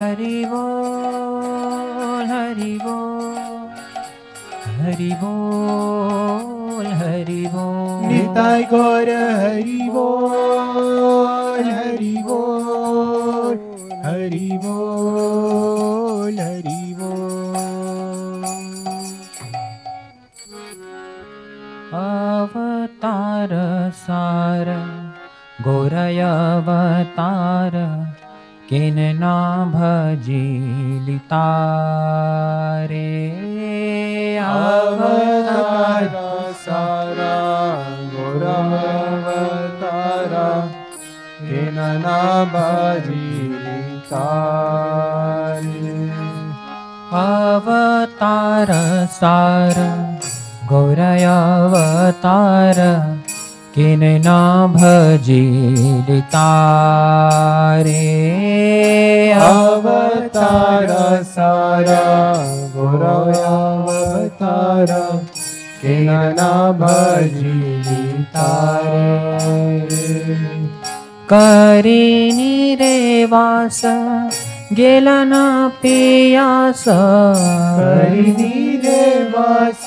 हरि बोल हरि बोल हरि बोल हरि बोल निताय गौर हरि बोल हरि बोल हरि बोल हरि बोल। अवतार सार गौरय अवतार किन ना भजिली तारे। अवतार सारा गौरवतारा किन ना भजिली तारे। अवतार सार गौरय अवतार किन ना भजिली तारे। अवतार सारा गौरवतार किन ना भजिली तारे। करीनी रे वास गेला ना पियास। करीनी रे वास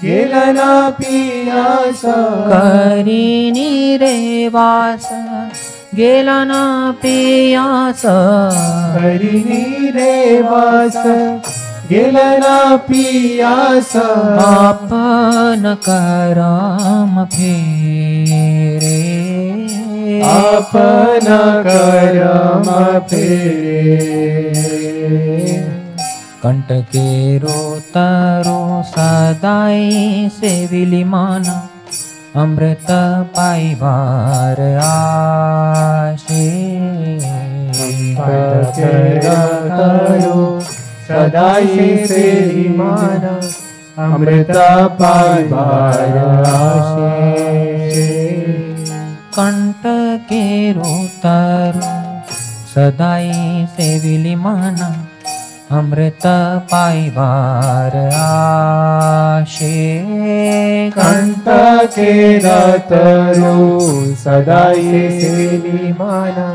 गेला ना पियास। करीनी रे वास गेला ना पियास। करीनी रे वास गेला ना पियास। आपन करम फेरे आपन करम फेरे। कंटके रोतरो सदाई सेविली माना अमृत पाइबार आशे। कंटके रोतरो सदाई सेविली माना अमृत पाइबार आशे। कंटके रोतरो सदाई सेविली माना अमृत पाइबार आशे। कंटके रोतरो सदाई सेविली माना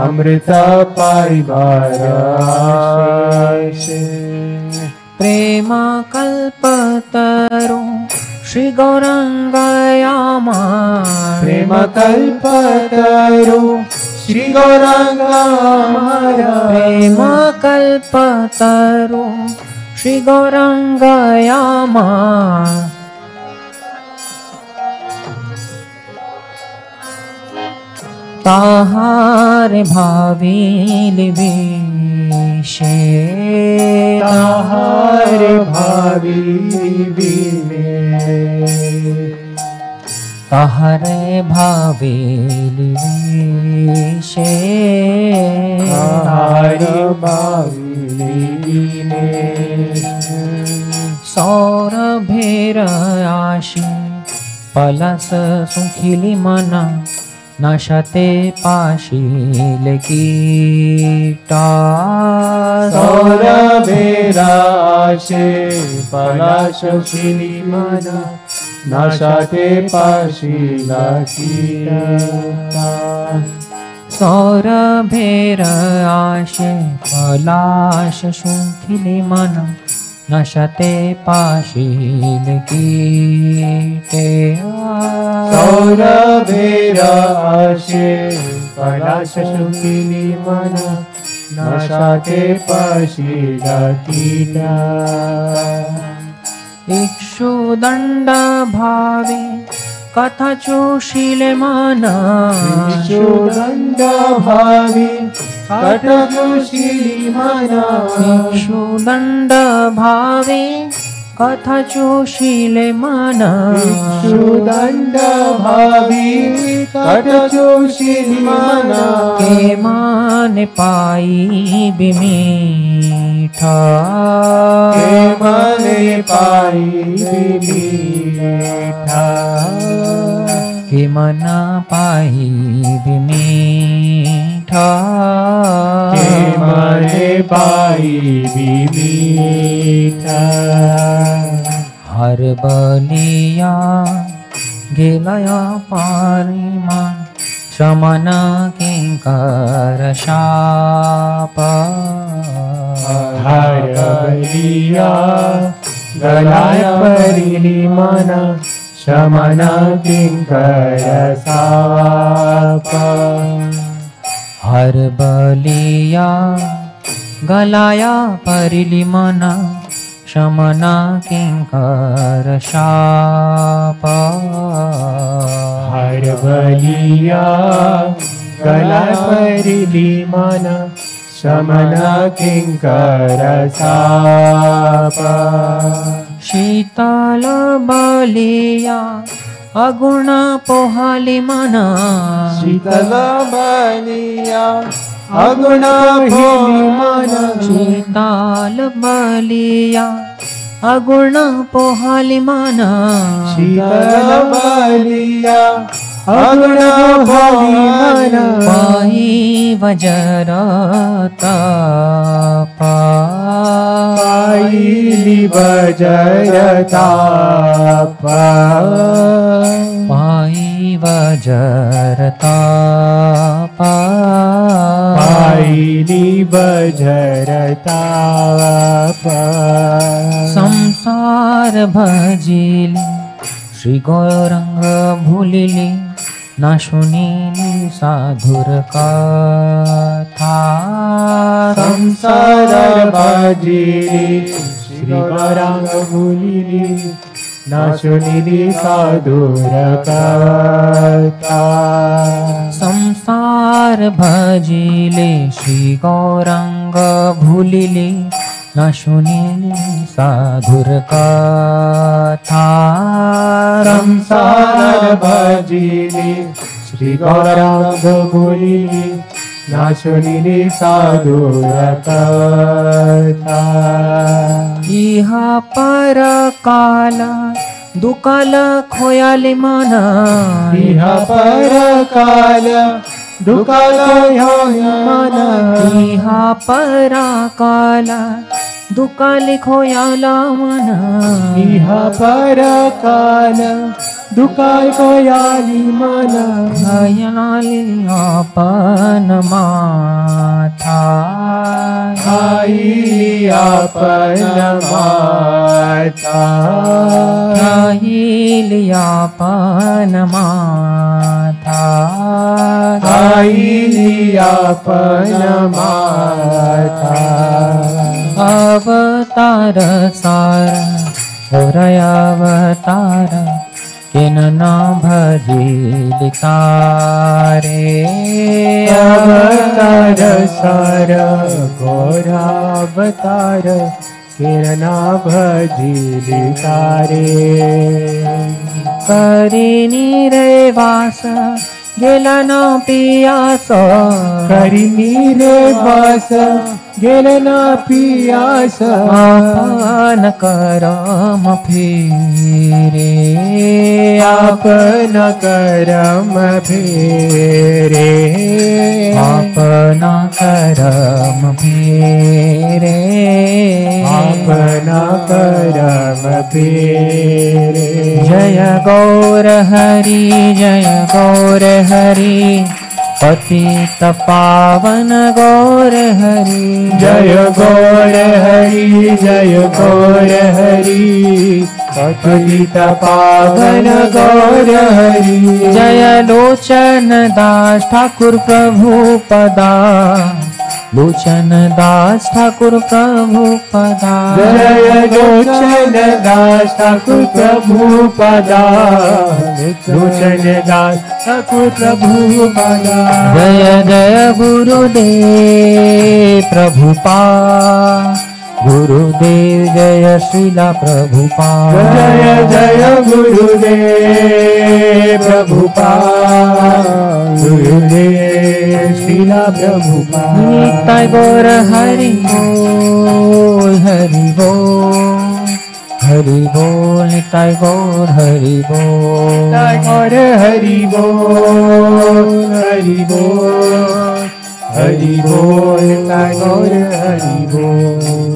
अमृत पाइबार आशे। प्रेम कल्पतरु श्री गौरांगयामा। प्रेम कल्पतरु श्री गौरांगयामा। प्रेम कल्पतरु श्री गौरांगयामा। ताहार भाविली विशे। ताहार भाविली विने। ताहारे भाविली विशे। ताहार भाविली विने। सौरभेर आशी पलस सुखिली मना नशते पाशील कीटा। सौरभेर आशे पलाश सुखिली मना नशते पाशील कीटा। सौरभेर आशे पलाश सुखिली मना नशते पाशील कीटे। सौरभेर आशे पलाश सुखिली मना नशते पाशील कीटा। इक्षुदंड भावे कथा चोशील मना। इक्षुदंड भावे कथा चोशील मना। इक्षुदंड भावे कथा चोशील मना। इक्षुदंड भावे कथा चोशील मना। के मान पाई बिमीठा। के माने पाई बिमीठा। के मना पाई बिमीठा। के माने पाई बिमीठा। हर बलिया गेलया पारिमान शमन किंकर शाप हर बलिया गलाय परिली मन शमन किंकर शाप हर बलिया गलाया परिली मन शमन किंकर शाप हर बलिया गलाय परिली मन शमन किंकर शाप शीतल बलिया अगुण पोहाली मन शीतल बलिया अगुण पोहाली मन शीतल बलिया अगुण पोहाली मन शीतल बलिया अगुण पोहाली मन पाई वज्रता पाईली वज्रता पाई वज्रता पाईली वज्रता संसार भजिली श्री गौरंग भूलिली ना शुनिली साधुर कथा संसार भजिली श्री गौरांग भूलिली ना शुनिली साधुर कथा संसार भजिले श्री गौरंग भूलिली ना शुनिली साधुर कथा संसार भजिली श्री गौरांग भूलिली ना शुनिली साधुर कथा इह पर काला दुकाल खोयाले मन इह पर काल दुकाल मन इह पर काला दुकाल खोयाला मन इह पर काल दुकाल खोयाली मन खयाली अपन माथा खाईली अपन माता खयाली अपन माथा खाईली अपन माता अवतार सार होरय अवतार किन न भजिली तारे अवतार सार घोरावतार किरणा भजिली तारे करिनी रे वास गेला न पियास करिनी रे वास गेले ना पियास आपन करम फिरे आपन करम फेरे आपन करम फिरे आपन करम फेरे जय गौर हरि जय गौर हरि पतित पावन गौर हरि जय गौर हरि जय गौर हरि पतित पावन गौर हरि जय लोचन दास ठाकुर प्रभु पदा लोचन दास ठाकुर प्रभु पदा जय लोचन दास ठाकुर प्रभु पदा लोचन दास ठाकुर प्रभु पदा जय जय गुरुदेव प्रभुपा गुरुदेव जय श्रीला प्रभुपा जय जय गुरुदेव प्रभुपाद गुरुदेव श्रीला प्रभुपाद नित्य गौर हरि बोल हरि बोल हरि बोल नित्य गौर हरि बोल और हरि बोल हरि बोल हरि बोल और हरि बोल